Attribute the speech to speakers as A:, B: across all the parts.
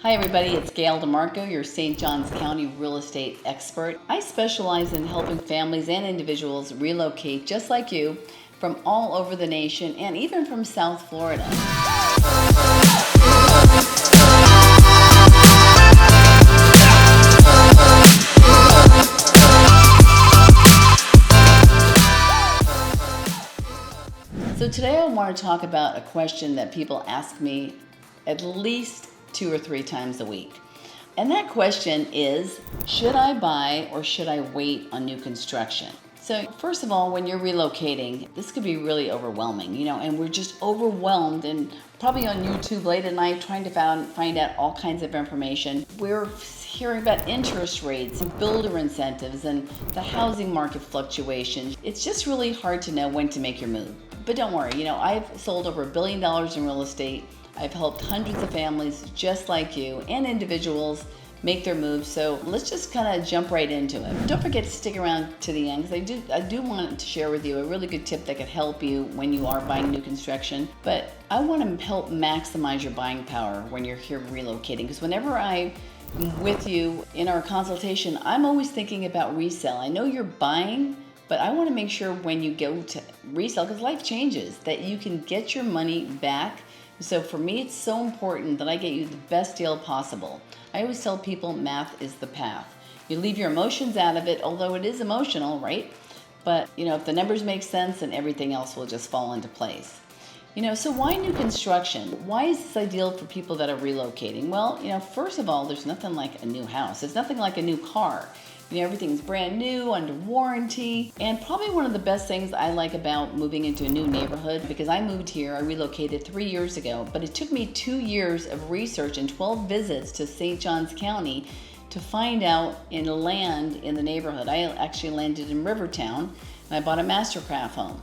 A: Hi everybody, it's Gail DeMarco, your St. Johns County real estate expert. I specialize in helping families and individuals relocate just like you from all over the nation and even from South Florida. So today I want to talk about a question that people ask me at least 2 or 3 times a week. And that question is, should I buy or should I wait on new construction? So first of all, when you're relocating, this could be really overwhelming, and we're just overwhelmed and probably on YouTube late at night trying to find out all kinds of information. We're hearing about interest rates and builder incentives and the housing market fluctuations. It's just really hard to know when to make your move. But don't worry, I've sold over $1 billion in real estate. I've helped hundreds of families just like you and individuals make their moves. So let's just kind of jump right into it. Don't forget to stick around to the end because I do want to share with you a really good tip that could help you when you are buying new construction. But I want to help maximize your buying power when you're here relocating, because whenever I'm with you in our consultation, I'm always thinking about resale. I know you're buying, but I want to make sure when you go to resell, because life changes, that you can get your money back. So for me, it's so important that I get you the best deal possible. I always tell people math is the path. You leave your emotions out of it, although it is emotional, right? But if the numbers make sense, then everything else will just fall into place. So why new construction? Why is this ideal for people that are relocating? Well, first of all, there's nothing like a new house. It's nothing like a new car. Everything's brand new, under warranty, and probably one of the best things I like about moving into a new neighborhood, because I moved here, I relocated 3 years ago, but it took me 2 years of research and 12 visits to St. Johns County to find out and land in the neighborhood. I actually landed in Rivertown, and I bought a Mastercraft home.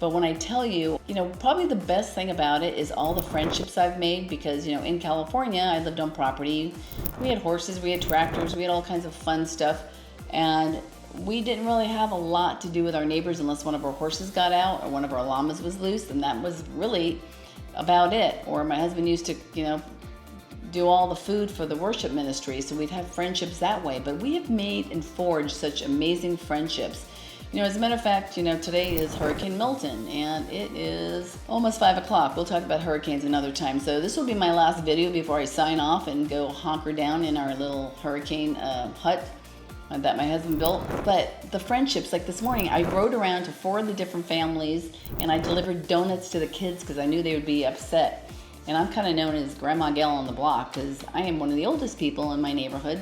A: But when I tell you, probably the best thing about it is all the friendships I've made, because, in California, I lived on property. We had horses, we had tractors, we had all kinds of fun stuff. And we didn't really have a lot to do with our neighbors unless one of our horses got out or one of our llamas was loose, and that was really about it. Or my husband used to, do all the food for the worship ministry, so we'd have friendships that way. But we have made and forged such amazing friendships. As a matter of fact, today is Hurricane Milton, and it is almost 5 o'clock. We'll talk about hurricanes another time. So this will be my last video before I sign off and go hunker down in our little hurricane hut that my husband built. But the friendships, like this morning, I rode around to 4 of the different families, and I delivered donuts to the kids because I knew they would be upset. And I'm kind of known as Grandma Gail on the block because I am one of the oldest people in my neighborhood.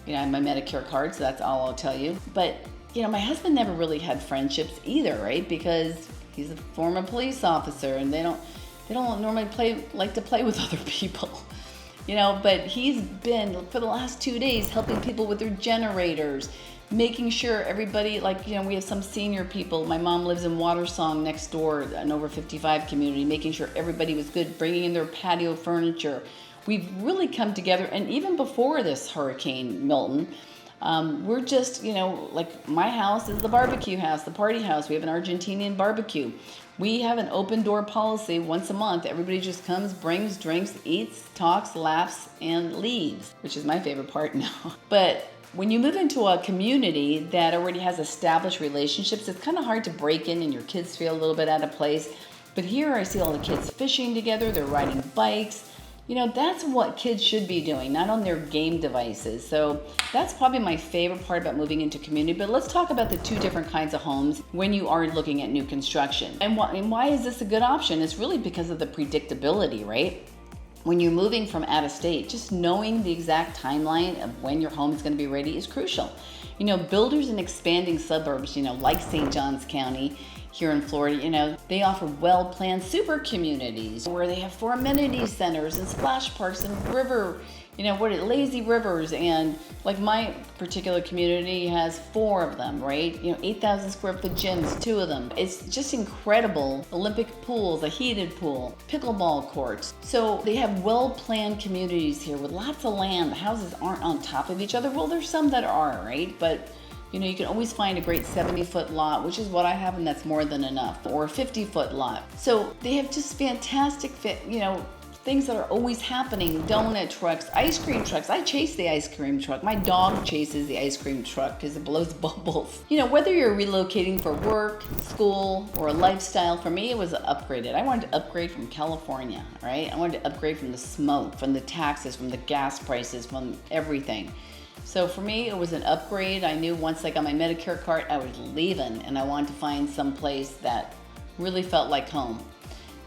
A: I have my Medicare card, so that's all I'll tell you. But my husband never really had friendships either, right? Because he's a former police officer, and they don't normally like to play with other people. But he's been, for the last 2 days, helping people with their generators, making sure everybody, we have some senior people. My mom lives in Watersong next door, an over 55 community, making sure everybody was good, bringing in their patio furniture. We've really come together, and even before this Hurricane Milton, we're just, my house is the barbecue house, the party house. We have an Argentinian barbecue. We have an open door policy once a month. Everybody just comes, brings drinks, eats, talks, laughs, and leaves, which is my favorite part now. But when you move into a community that already has established relationships, it's kind of hard to break in and your kids feel a little bit out of place. But here I see all the kids fishing together, they're riding bikes. That's what kids should be doing, not on their game devices. So that's probably my favorite part about moving into community. But let's talk about the 2 different kinds of homes when you are looking at new construction. And why is this a good option? It's really because of the predictability, right? When you're moving from out of state, just knowing the exact timeline of when your home is going to be ready is crucial. Builders in expanding suburbs, like St. Johns County, here in Florida, they offer well-planned super communities where they have 4 amenity centers and splash parks and river, lazy rivers. And like my particular community has 4 of them, right? 8,000 square foot gyms, 2 of them. It's just incredible. Olympic pools, a heated pool, pickleball courts. So they have well-planned communities here with lots of land. The houses aren't on top of each other. Well, there's some that are, right? But you can always find a great 70-foot lot, which is what I have, and that's more than enough, or a 50-foot lot. So they have just fantastic things that are always happening, donut trucks, ice cream trucks. I chase the ice cream truck. My dog chases the ice cream truck because it blows bubbles. You know, whether you're relocating for work, school, or a lifestyle, for me it was upgraded. I wanted to upgrade from California, right? I wanted to upgrade from the smoke, from the taxes, from the gas prices, from everything. So for me, it was an upgrade. I knew once I got my Medicare card, I was leaving, and I wanted to find some place that really felt like home.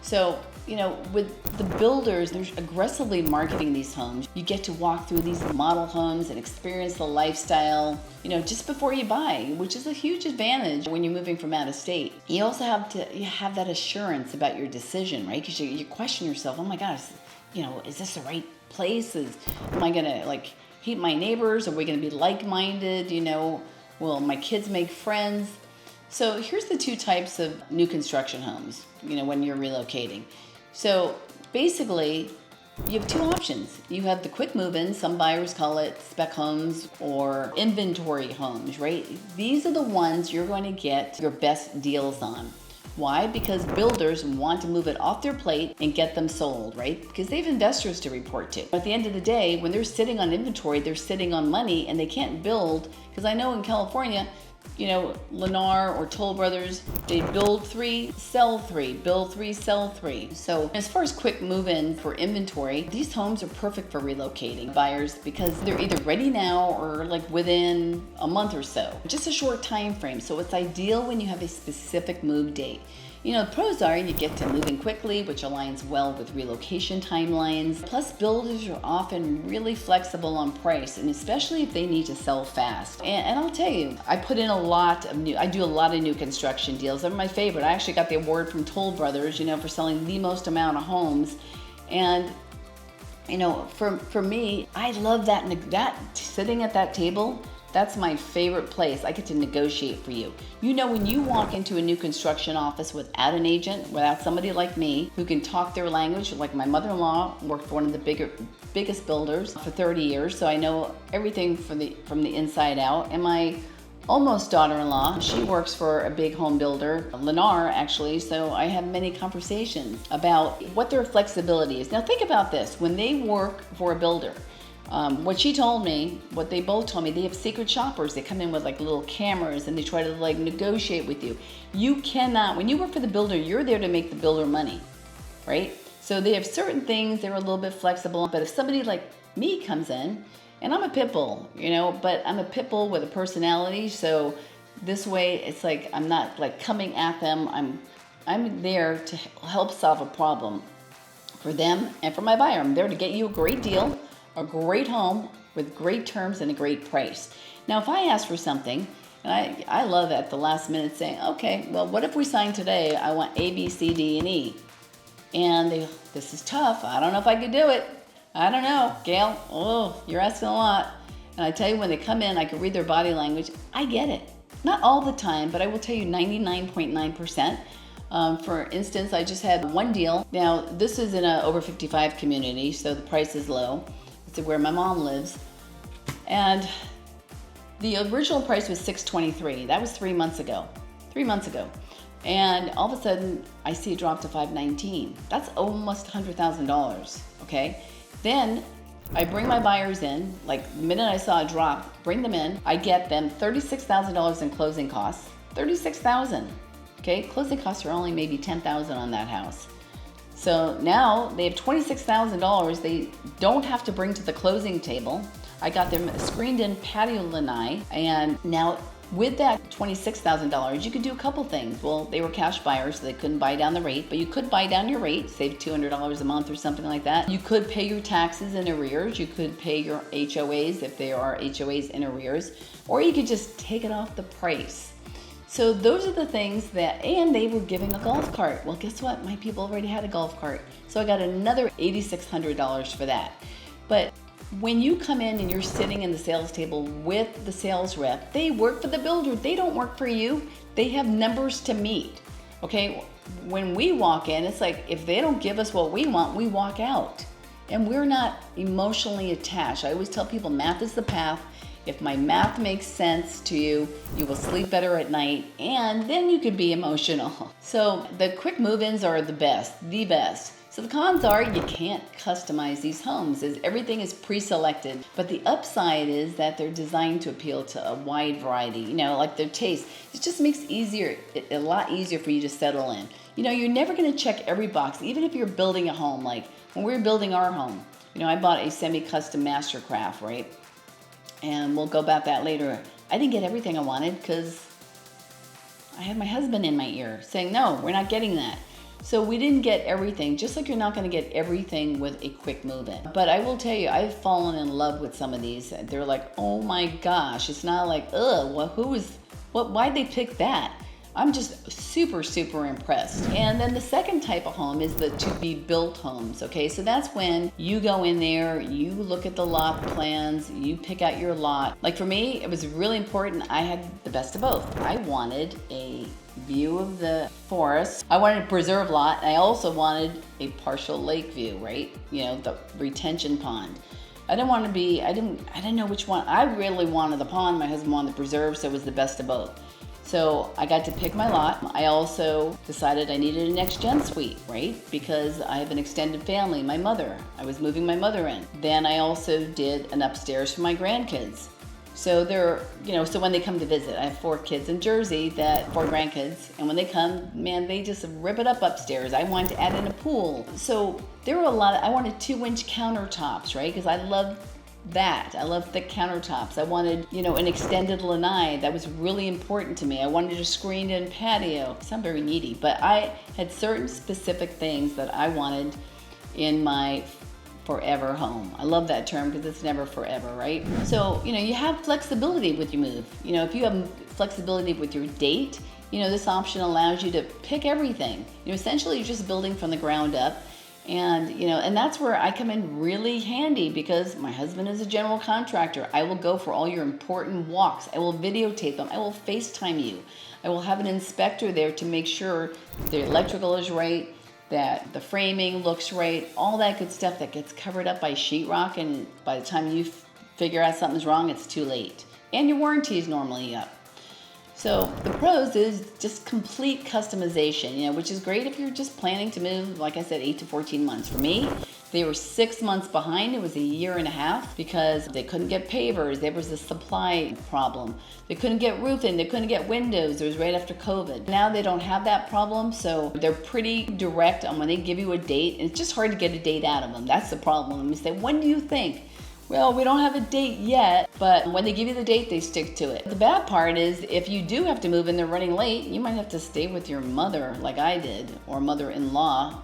A: So, you know, with the builders, they're aggressively marketing these homes. You get to walk through these model homes and experience the lifestyle, you know, just before you buy, which is a huge advantage when you're moving from out of state. You also have to have that assurance about your decision, right? Because you question yourself, oh my gosh, you know, is this the right place? Am I gonna like hate my neighbors? Are we gonna be like-minded? You know, will my kids make friends? So here's the two types of new construction homes, you know, when you're relocating. So basically, you have two options. You have the quick move-in, some buyers call it spec homes or inventory homes, right? These are the ones you're going to get your best deals on. Why? Because builders want to move it off their plate and get them sold, right? Because they have investors to report to. At the end of the day, when they're sitting on inventory, they're sitting on money and they can't build, because I know in California, you know, Lennar or Toll Brothers, they build 3, sell 3, build 3, sell 3. So as far as quick move-in for inventory, these homes are perfect for relocating buyers because they're either ready now or like within a month or so. Just a short time frame. So it's ideal when you have a specific move date. You know, the pros are you get to move in quickly, which aligns well with relocation timelines. Plus, builders are often really flexible on price, and especially if they need to sell fast. And I'll tell you, I do a lot of new construction deals. They're my favorite. I actually got the award from Toll Brothers, you know, for selling the most amount of homes. And, you know, for me, I love that sitting at that table. That's my favorite place. I get to negotiate for you. You know, when you walk into a new construction office without an agent, without somebody like me who can talk their language, like my mother-in-law worked for one of the biggest builders for 30 years, so I know everything from the inside out. And my almost daughter-in-law, she works for a big home builder, Lennar actually, so I have many conversations about what their flexibility is. Now think about this, when they work for a builder, what she told me, what they both told me, they have secret shoppers. They come in with like little cameras and they try to like negotiate with you. You cannot, when you work for the builder, you're there to make the builder money, right? So they have certain things, they're a little bit flexible, but if somebody like me comes in, and I'm a pit bull, you know, but I'm a pit bull with a personality, so this way it's like I'm not like coming at them, I'm there to help solve a problem for them and for my buyer. I'm there to get you a great deal, a great home with great terms and a great price. Now, if I ask for something, and I love at the last minute saying, okay, well, what if we sign today? I want A, B, C, D, and E. And this is tough. I don't know if I could do it. I don't know, Gail. Oh, you're asking a lot. And I tell you, when they come in, I can read their body language. I get it. Not all the time, but I will tell you 99.9%. For instance, I just had one deal. Now, this is in an over 55 community, so the price is low. It's where my mom lives. And the original price was $623. That was 3 months ago. 3 months ago. And all of a sudden, I see it drop to $519. That's almost $100,000, okay? Then I bring my buyers in, like the minute I saw a drop, bring them in. I get them $36,000 in closing costs. $36,000, okay? Closing costs are only maybe $10,000 on that house. So now they have $26,000 they don't have to bring to the closing table. I got them a screened-in patio lanai, and now with that $26,000, you could do a couple things. Well, they were cash buyers, so they couldn't buy down the rate, but you could buy down your rate, save $200 a month or something like that. You could pay your taxes in arrears. You could pay your HOAs if there are HOAs in arrears, or you could just take it off the price. So those are the things that, and they were giving a golf cart. Well, guess what? My people already had a golf cart. So I got another $8,600 for that. But when you come in and you're sitting in the sales table with the sales rep, they work for the builder. They don't work for you. They have numbers to meet, okay? When we walk in, it's like if they don't give us what we want, we walk out. And we're not emotionally attached. I always tell people math is the path. If my math makes sense to you, you will sleep better at night, and then you could be emotional. So the quick move-ins are the best. So the cons are you can't customize these homes, as everything is pre-selected. But the upside is that they're designed to appeal to a wide variety, like their taste. It just makes it a lot easier for you to settle in. You're never going to check every box, even if you're building a home. Like when we were building our home, I bought a semi-custom mastercraft, right? And we'll go about that later. I didn't get everything I wanted because I had my husband in my ear saying, no, we're not getting that. So we didn't get everything, just like you're not going to get everything with a quick move-in. But I will tell you, I've fallen in love with some of these. They're like, oh my gosh, it's not like, why'd they pick that? I'm just super, super impressed. And then the second type of home is the to-be-built homes, okay? So that's when you go in there, you look at the lot plans, you pick out your lot. Like for me, it was really important. I had the best of both. I wanted a view of the forest. I wanted a preserve lot. I also wanted a partial lake view, right? The retention pond. I didn't know which one. I really wanted the pond. My husband wanted the preserve, so it was the best of both. So I got to pick my lot. I also decided I needed a next-gen suite, right? Because I have an extended family, my mother. I was moving my mother in. Then I also did an upstairs for my grandkids. So so when they come to visit, I have 4 kids in Jersey, 4 grandkids, and when they come, man, they just rip it up upstairs. I wanted to add in a pool. So there were I wanted 2-inch countertops, right? Because I love that. I love thick countertops. I wanted, an extended lanai. That was really important to me. I wanted a screened-in patio. I sound very needy, but I had certain specific things that I wanted in my forever home. I love that term because it's never forever, right? So, you have flexibility with your move. If you have flexibility with your date, this option allows you to pick everything. Essentially you're just building from the ground up. And, and that's where I come in really handy because my husband is a general contractor. I will go for all your important walks. I will videotape them. I will FaceTime you. I will have an inspector there to make sure the electrical is right, that the framing looks right, all that good stuff that gets covered up by sheetrock, and by the time you figure out something's wrong, it's too late. And your warranty is normally up. So the pros is just complete customization, which is great if you're just planning to move, like I said, 8 to 14 months. For me, they were 6 months behind. It was a year and a half because they couldn't get pavers. There was a supply problem. They couldn't get roofing. They couldn't get windows. It was right after COVID. Now they don't have that problem, so they're pretty direct on when they give you a date. And it's just hard to get a date out of them. That's the problem. You say, when do you think? Well, we don't have a date yet, but when they give you the date, they stick to it. The bad part is if you do have to move and they're running late, you might have to stay with your mother like I did, or mother-in-law,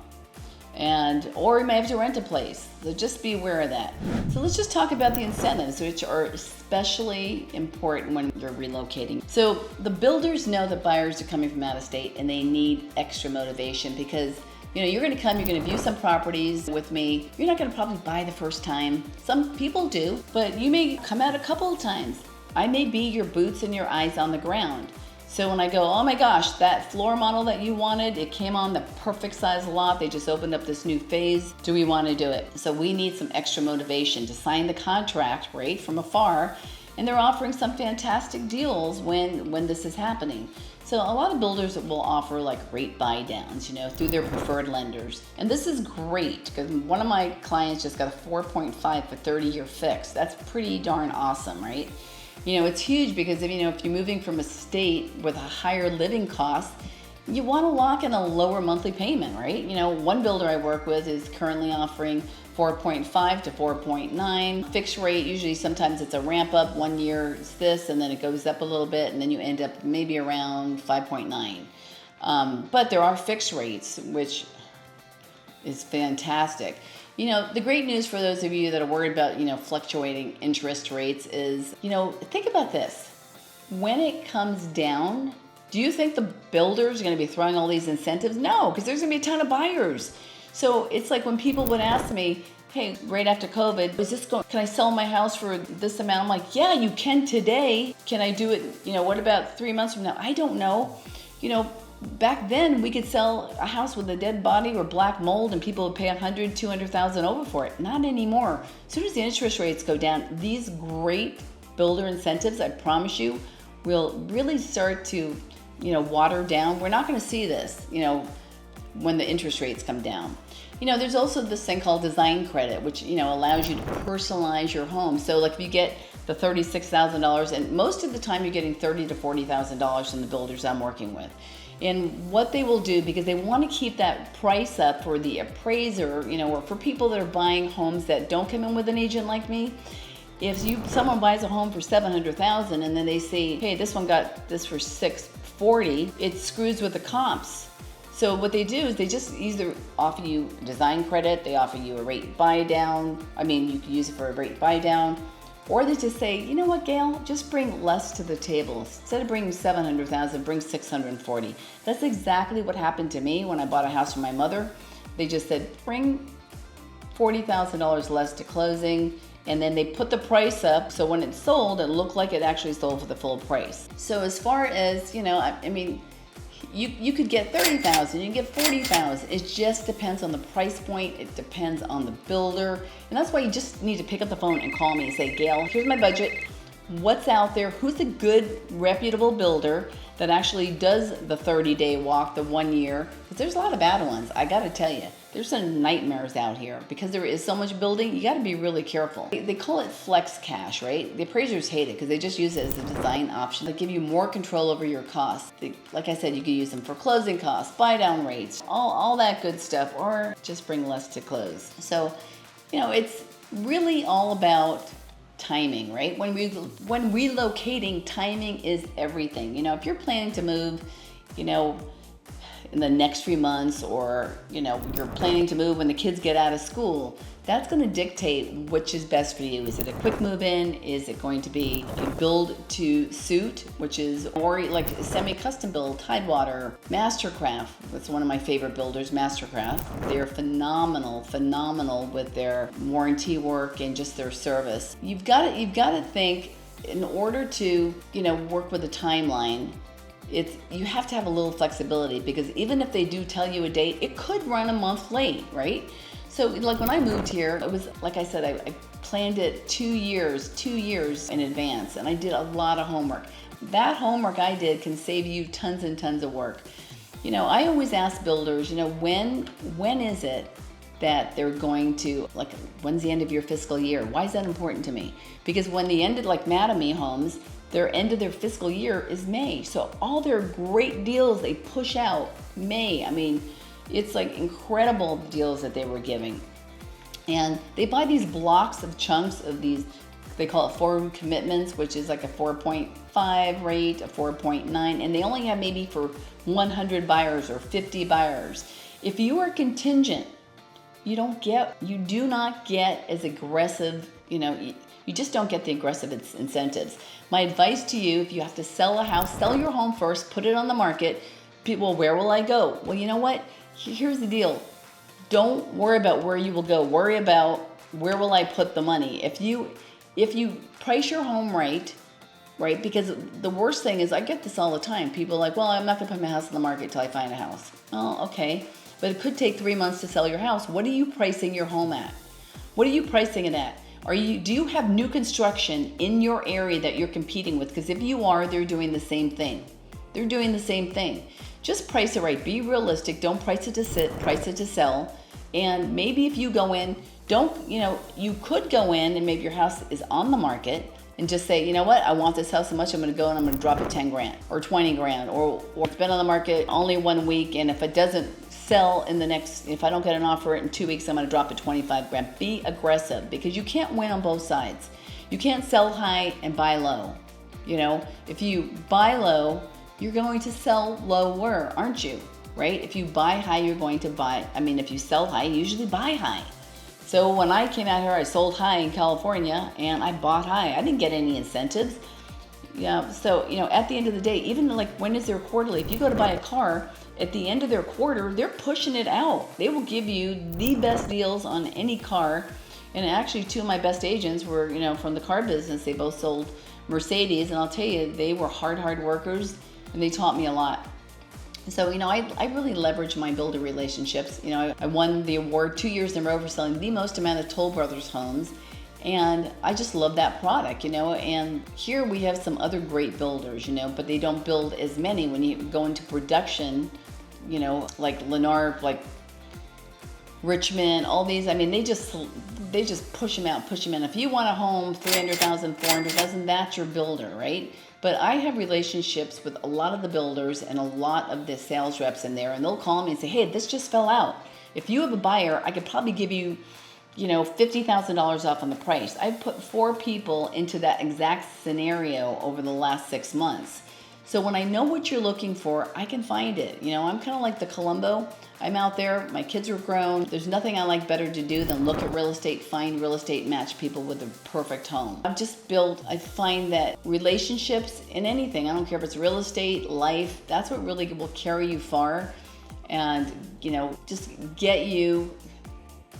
A: or you may have to rent a place. So just be aware of that. So let's just talk about the incentives, which are especially important when you're relocating. So the builders know that buyers are coming from out of state and they need extra motivation because you're going to come, you're going to view some properties with me. You're not going to probably buy the first time. Some people do, but you may come out a couple of times. I may be your boots and your eyes on the ground. So when I go, oh my gosh, that floor model that you wanted, it came on the perfect size lot. They just opened up this new phase. Do we want to do it? So we need some extra motivation to sign the contract, right, from afar. And they're offering some fantastic deals when this is happening. So a lot of builders will offer like rate buy downs, through their preferred lenders. And this is great because one of my clients just got a 4.5 for 30-year fix. That's pretty darn awesome, right? It's huge because if you're moving from a state with a higher living cost, you want to lock in a lower monthly payment, right? One builder I work with is currently offering 4.5 to 4.9 fixed rate. Usually sometimes it's a ramp up. 1 year it's this and then it goes up a little bit and then you end up maybe around 5.9. But there are fixed rates, which is fantastic. The great news for those of you that are worried about, fluctuating interest rates is, think about this. When it comes down, do you think the builders are going to be throwing all these incentives? No, because there's going to be a ton of buyers. So it's like when people would ask me, hey, right after COVID, can I sell my house for this amount? I'm like, yeah, you can today. Can I do it, what about 3 months from now? I don't know. Back then we could sell a house with a dead body or black mold and people would pay $100,000, $200,000 over for it. Not anymore. As soon as the interest rates go down, these great builder incentives, I promise you, will really start to, water down. We're not going to see this, when the interest rates come down. There's also this thing called design credit, which, allows you to personalize your home. So like if you get the $36,000, and most of the time you're getting $30,000 to $40,000 from the builders I'm working with. And what they will do, because they want to keep that price up for the appraiser, or for people that are buying homes that don't come in with an agent like me. If someone buys a home for $700,000 and then they say, hey, this one got this for $640,000, it screws with the comps. So what they do is they just either offer you design credit, they offer you a rate buy down. You can use it for a rate buy down. Or they just say, you know what, Gail, just bring less to the table. Instead of bringing $700,000, bring $640,000. That's exactly what happened to me when I bought a house for my mother. They just said, bring $40,000 less to closing. And then they put the price up, so when it sold, it looked like it actually sold for the full price. So as far as, you could get $30,000, you can get $40,000. It just depends on the price point. It depends on the builder. And that's why you just need to pick up the phone and call me and say, Gail, here's my budget. What's out there? Who's a good, reputable builder that actually does the 30-day walk, the 1 year? Because there's a lot of bad ones. I got to tell you, there's some nightmares out here because there is so much building. You got to be really careful. They call it flex cash, right? The appraisers hate it because they just use it as a design option. They give you more control over your costs. Like I said, you can use them for closing costs, buy down rates, all that good stuff, or just bring less to close. So, it's really all about timing, right? When relocating, timing is everything. If you're planning to move, in the next few months, or you're planning to move when the kids get out of school, that's going to dictate which is best for you. Is it a quick move in? Is it going to be a build to suit, which is, or like semi-custom build, Tidewater, Mastercraft. That's one of my favorite builders, Mastercraft. They're phenomenal with their warranty work and just their service. You've got to think, in order to work with a timeline, you have to have a little flexibility, because even if they do tell you a date, it could run a month late, right? So like when I moved here, it was, like I said, I planned it 2 years in advance, and I did a lot of homework. That homework I did can save you tons and tons of work. I always ask builders, when is it that they're going to, like, when's the end of your fiscal year? Why is that important to me? Because when the end of, like Mattamy Homes, their end of their fiscal year is May. So all their great deals they push out May. It's like incredible deals that they were giving. And they buy these blocks of chunks of these, they call it forward commitments, which is like a 4.5 rate, a 4.9, and they only have maybe for 100 buyers or 50 buyers. If you are contingent, you do not get as aggressive, you just don't get the aggressive incentives. My advice to you, if you have to sell a house, sell your home first, put it on the market. People, where will I go? Well, you know what? Here's the deal. Don't worry about where you will go. Worry about where will I put the money. If you price your home right, because the worst thing is, I get this all the time. People are like, well, I'm not going to put my house on the market till I find a house. Oh, okay. But it could take 3 months to sell your house. What are you pricing your home at? What are you pricing it at? Do you have new construction in your area that you're competing with? Because if you are, they're doing the same thing. Just price it right. Be realistic. Don't price it to sit, price it to sell. And maybe if you go in, you could go in and maybe your house is on the market and just say, you know what, I want this house so much, I'm going to go and I'm going to drop it 10 grand or 20 grand, or it's been on the market only 1 week, and if it doesn't sell if I don't get an offer in 2 weeks, I'm going to drop it 25 grand. Be aggressive, because you can't win on both sides. You can't sell high and buy low. If you buy low, you're going to sell lower, aren't you? Right? If you buy high, you're going to if you sell high, you usually buy high. So when I came out here, I sold high in California and I bought high. I didn't get any incentives. So, at the end of the day, even like when is their quarterly? If you go to buy a car, at the end of their quarter, they're pushing it out. They will give you the best deals on any car. And actually, 2 of my best agents were, from the car business. They both sold Mercedes, and I'll tell you, they were hard workers, and they taught me a lot. So, I really leverage my builder relationships. I won the award 2 years in a row for selling the most amount of Toll Brothers homes. And I just love that product, and here we have some other great builders, but they don't build as many. When you go into production, you know, like Lennar, like Richmond, all these, I mean, they just push them out, push them in. If you want a home, 300,000, 400,000, that's your builder, right? But I have relationships with a lot of the builders and a lot of the sales reps in there, and they'll call me and say, hey, this just fell out. If you have a buyer, I could probably give you, you know, $50,000 off on the price. I've put 4 people into that exact scenario over the last 6 months. So when I know what you're looking for, I can find it. You know, I'm kind of like the Columbo. I'm out there, my kids are grown. There's nothing I like better to do than look at real estate, find real estate, match people with the perfect home. I find that relationships in anything, I don't care if it's real estate, life, that's what really will carry you far and, you know, just get you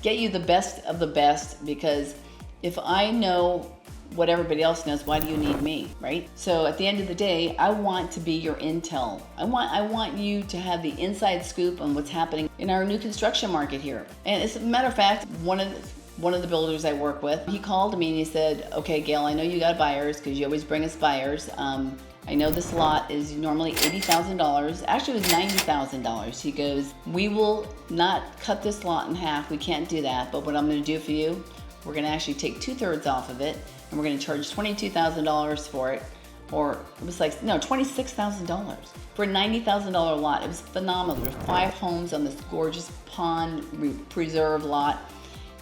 A: the best of the best, because if I know what everybody else knows, why do you need me, right? So at the end of the day, I want to be your intel. I want you to have the inside scoop on what's happening in our new construction market here. And as a matter of fact, one of the builders I work with, he called me and he said, okay, Gail, I know you got buyers because you always bring us buyers. I know this lot is normally $80,000. Actually, it was $90,000. He goes, we will not cut this lot in half. We can't do that. But what I'm going to do for you, we're going to actually take 2/3 off of it, and we're going to charge $22,000 for it. Or it was like, no, $26,000 for a $90,000 lot. It was phenomenal. There were 5 homes on this gorgeous pond preserve lot.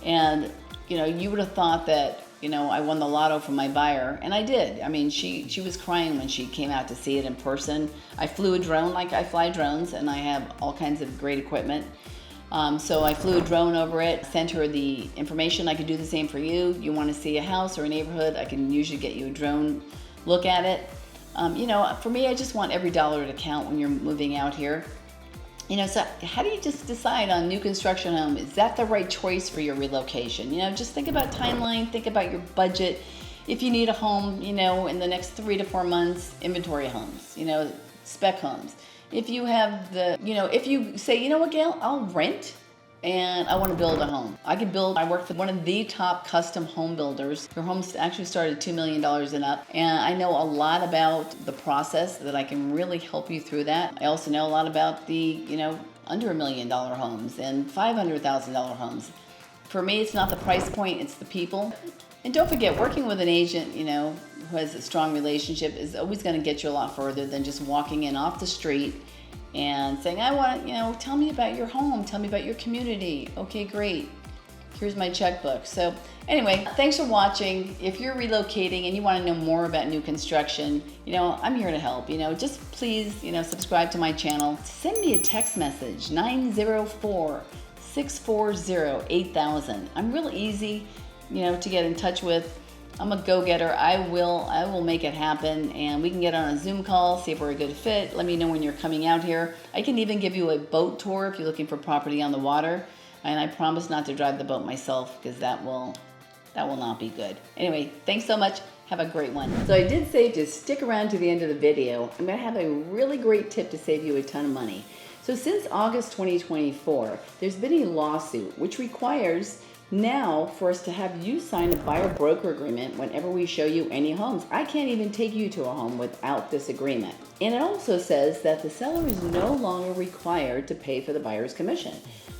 A: And, you know, you would have thought that, you know, I won the lotto from my buyer, and I did. I mean, she was crying when she came out to see it in person. I flew a drone like I fly drones, and I have all kinds of great equipment. So I flew a drone over it, sent her the information. I could do the same for you. You want to see a house or a neighborhood, I can usually get you a drone look at it. You know, for me, I just want every dollar to count when you're moving out here. You know, so how do you just decide on new construction home? Is that the right choice for your relocation? You know, just think about timeline, think about your budget. If you need a home, you know, in the next 3 to 4 months, inventory homes, you know, spec homes. If you have the, you know, if you say, you know what, Gail, I'll rent and I want to build a home. I work for one of the top custom home builders. Their homes actually start at $2 million and up. And I know a lot about the process that I can really help you through that. I also know a lot about the, you know, under $1 million homes and $500,000 homes. For me, it's not the price point, it's the people. And don't forget, working with an agent, you know, who has a strong relationship is always going to get you a lot further than just walking in off the street and saying, I want, you know, tell me about your home, tell me about your community. Okay, great. Here's my checkbook. So anyway, thanks for watching. If you're relocating and you want to know more about new construction, you know, I'm here to help. You know, just please, you know, subscribe to my channel. Send me a text message, 904-640-8000. I'm real easy, you know, to get in touch with. I'm a go-getter. I will make it happen, and we can get on a Zoom call, see if we're a good fit. Let me know when you're coming out here. I can even give you a boat tour if you're looking for property on the water, and I promise not to drive the boat myself because that will not be good. Anyway, thanks so much. Have a great one. So I did say to stick around to the end of the video. I'm going to have a really great tip to save you a ton of money. So since August 2024, there's been a lawsuit which requires now for us to have you sign a buyer-broker agreement whenever we show you any homes. I can't even take you to a home without this agreement. And it also says that the seller is no longer required to pay for the buyer's commission.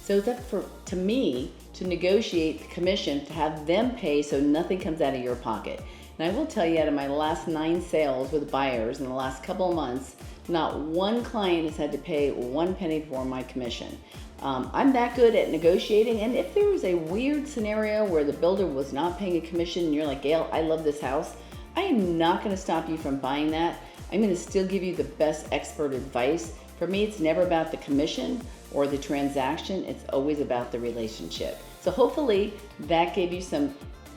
A: So that to me, to negotiate the commission, to have them pay so nothing comes out of your pocket. And I will tell you, out of my last 9 sales with buyers in the last couple of months, not one client has had to pay 1 penny for my commission. I'm that good at negotiating, and if there was a weird scenario where the builder was not paying a commission and you're like, Gail, I love this house, I am not going to stop you from buying that. I'm going to still give you the best expert advice. For me, it's never about the commission or the transaction. It's always about the relationship. So hopefully that gave you some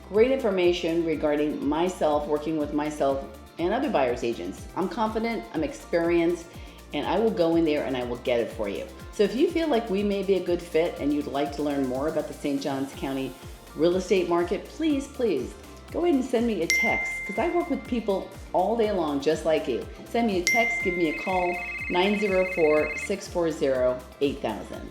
A: great information regarding myself, working with myself and other buyer's agents. I'm confident, I'm experienced, and I will go in there and I will get it for you. So if you feel like we may be a good fit and you'd like to learn more about the St. Johns County real estate market, please go ahead and send me a text, because I work with people all day long just like you. Send me a text, give me a call, 904-640-8000.